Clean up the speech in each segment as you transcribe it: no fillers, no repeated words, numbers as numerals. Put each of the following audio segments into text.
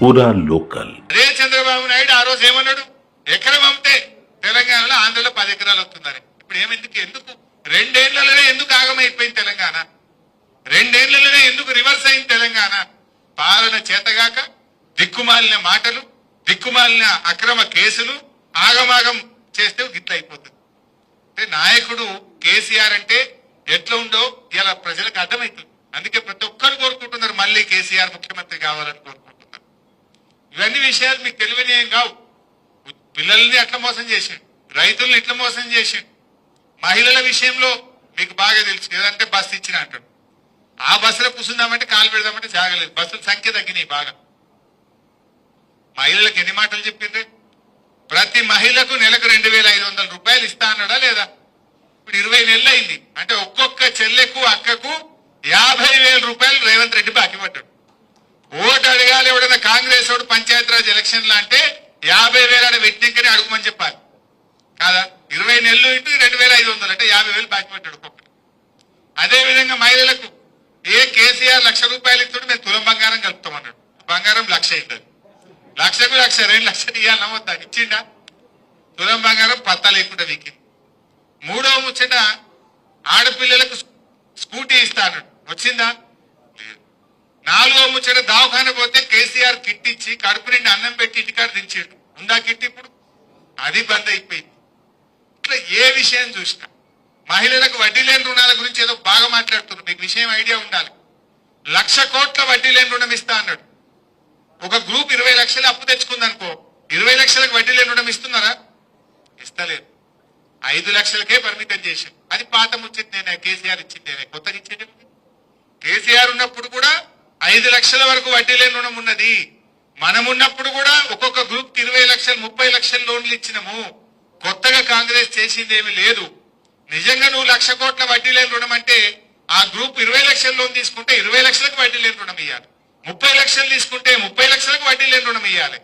పూరా లోకల్. అదే చంద్రబాబు నాయుడు ఆ రోజు ఏమన్నాడు, ఎకరం అమ్మితే తెలంగాణలో ఆంధ్రలో 10 ఎకరాలు వస్తుందని. ఇప్పుడు ఎందుకు 2 ఏళ్లలోనే ఎందుకు ఆగమైపోయింది తెలంగాణ? 2 ఏళ్లలోనే ఎందుకు రివర్స్ అయింది తెలంగాణ? పాలన చేతగాక దిక్కుమాలిన మాటలు, దిక్కుమాలిన అక్రమ కేసులు ఆగమాగం చేస్తే గిట్ల అయిపోతుంది. అంటే నాయకుడు కేసీఆర్ అంటే ఎట్లా ఉండో ఇలా ప్రజలకు అర్థమవుతుంది. అందుకే ప్రతి ఒక్కరు కోరుకుంటున్నారు మళ్ళీ కేసీఆర్ ముఖ్యమంత్రి కావాలని కోరుకుంటున్నారు. ఇవన్నీ విషయాలు మీకు తెలియని ఏం కావు. పిల్లల్ని ఎట్లా మోసం చేసిండు, రైతుల్ని ఎట్లా మోసం చేసిండు, మహిళల విషయంలో మీకు బాగా తెలుసు. ఏదంటే బస్సు ఇచ్చిన అంటాడు, ఆ బస్సులో కూర్చుందామంటే కాలు పెడదామంటే జాగలేదు. బస్సుల సంఖ్య తగ్గినాయి బాగా. మహిళలకు ఎన్ని మాటలు చెప్పిండ్రు? ప్రతి మహిళకు నెలకు 2,500 రూపాయలు ఇస్తా అన్నాడా లేదా? ఇప్పుడు 20 నెలలు అయింది. అంటే ఒక్కొక్క చెల్లెకు అక్కకు 50,000 రూపాయలు రేవంత్ రెడ్డి బాకీ పడ్డాడు. ఓటు అడగాలి ఎవడన్నా కాంగ్రెస్ వాడు పంచాయతీరాజ్ ఎలక్షన్లు అంటే 50,000 అని పెట్టినాకనే అడుగుమని చెప్పాలి కాదా? 20 నెలలు ఇంటూ 2,500 అంటే 50,000 బాకీ పడ్డాడు ఒక్కొక్కటి. అదే విధంగా మహిళలకు కేసీఆర్ 1,00,000 రూపాయలు ఇస్తుంటే మేము తులం బంగారం కలుపుతామన్నాడు. బంగారం 1,00,000 అవుతుంది. 1,00,000కు 1,00,000 2 లక్షలు ఇవ్వాలన్నా వద్దా? ఇచ్చిండా? తులం బంగారం పత్తా లేకుండా వీకింది. మూడవ ముచ్చట, ఆడపిల్లలకు స్కూటీ ఇస్తా అన్నాడు. వచ్చిందా? లేదు. 4వ ముచ్చట, దవాఖాన పోతే కేసీఆర్ కిట్ ఇచ్చి కడుపు నిండి అన్నం పెట్టి ఇంటికాడ దించాడు. ఉందా కిట్? ఇప్పుడు అది బంద్ అయిపోయింది. ఇట్లా ఏ విషయం చూసినా మహిళలకు వడ్డీ లేని రుణాల గురించి ఏదో బాగా మాట్లాడుతున్నారు. మీకు విషయం ఐడియా ఉండాలి. 1,00,000 కోట్ల వడ్డీ లేని రుణం ఇస్తా అన్నాడు. ఒక గ్రూప్ 20 లక్షలు అప్పు తెచ్చుకుందనుకో, 20 లక్షలకు వడ్డీ లేని రుణం ఇస్తున్నారా? ఇస్తలేదు. 5 లక్షలకే పరిమితం చేశారు. అది పాత ముచ్చిందేనే, కేసీఆర్ ఇచ్చిందేనే, కొత్తగా ఇచ్చేది. కేసీఆర్ ఉన్నప్పుడు కూడా 5 లక్షల వరకు వడ్డీ లేని రుణం ఉన్నది. మనం ఉన్నప్పుడు కూడా ఒక్కొక్క గ్రూప్ కి 20 లక్షలు 30 లక్షల లోన్లు ఇచ్చినాము. కొత్తగా కాంగ్రెస్ చేసిందేమీ లేదు. నిజంగా నువ్వు 1,00,000 కోట్ల వడ్డీ లేని రుణం అంటే ఆ గ్రూప్ 20 లక్షల లోన్ తీసుకుంటే 20 లక్షలకు వడ్డీ లేని రుణం ఇవ్వాలి. 30 లక్షలు తీసుకుంటే 30 లక్షలకు వడ్డీ లేని రుణం ఇవ్వాలి.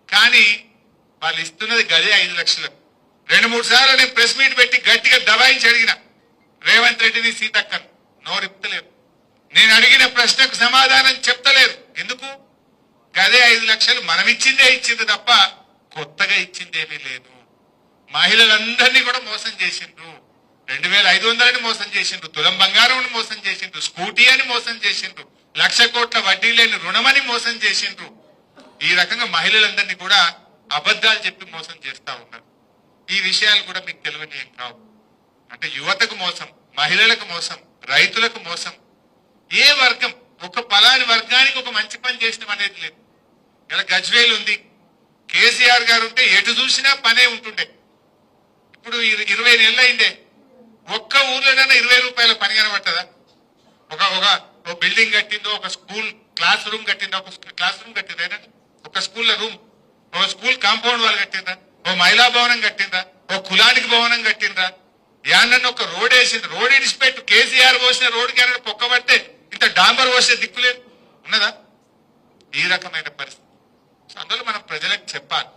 కానీ వాళ్ళు ఇస్తున్నది గదే 5 లక్షలకు. 2-3 సార్లు నేను ప్రెస్ మీట్ పెట్టి గట్టిగా దబాయించి అడిగిన రేవంత్ రెడ్డిని, సీతక్కను. నోరిప్పలేరు. నేను అడిగిన ప్రశ్నకు సమాధానం చెప్తలేరు. ఎందుకు? గదే 5 లక్షలు మనం ఇచ్చింది తప్ప కొత్తగా ఇచ్చిందేమీ లేదు. మహిళలందరినీ కూడా మోసం చేసిండ్రు. 2,500 అని మోసం చేసిండ్రు, తులం బంగారం అని మోసం చేసిండ్రు, స్కూటీ అని మోసం చేసిండ్రు, 1,00,000 కోట్ల వడ్డీ లేని రుణమని మోసం చేసిండ్రు. ఈ రకంగా మహిళలందరినీ కూడా అబద్ధాలు చెప్పి మోసం చేస్తా ఉన్నారు. ఈ విషయాలు కూడా మీకు తెలియని ఏం కావు. అంటే యువతకు మోసం, మహిళలకు మోసం, రైతులకు మోసం. ఏ వర్గం, ఒక పలాని వర్గానికి ఒక మంచి పని చేసినాం అనేది లేదు. ఇలా గజ్వేల్ ఉంది, కేసీఆర్ గారు ఉంటే ఎటు చూసినా పనే ఉంటుండే. ఇప్పుడు 20 నెలలు అయిందే, ఒక్క ఊర్లోనైనా 20 రూపాయల పని కనబట్టదా? ఒక బిల్డింగ్ కట్టిందో, ఒక స్కూల్ క్లాస్ రూమ్ కట్టిందా? ఒక క్లాస్ రూమ్ కట్టిందా? ఒక స్కూల్లో రూమ్, ఒక స్కూల్ కాంపౌండ్ వాళ్ళు కట్టిందా? ఓ మహిళా భవనం కట్టిందా? ఓ కులానికి భవనం కట్టిందా? యానన్న ఒక రోడ్ వేసింది. రోడ్ ఇడిచిపెట్టు, కేసీఆర్ పోసిన రోడ్డుకి ఏమైనా పొక్కబడితే ఇంత డాంబర్ పోసే దిక్కులేదు ఉన్నదా? ఈ రకమైన పరిస్థితి. అందులో మనం ప్రజలకు చెప్పాలి.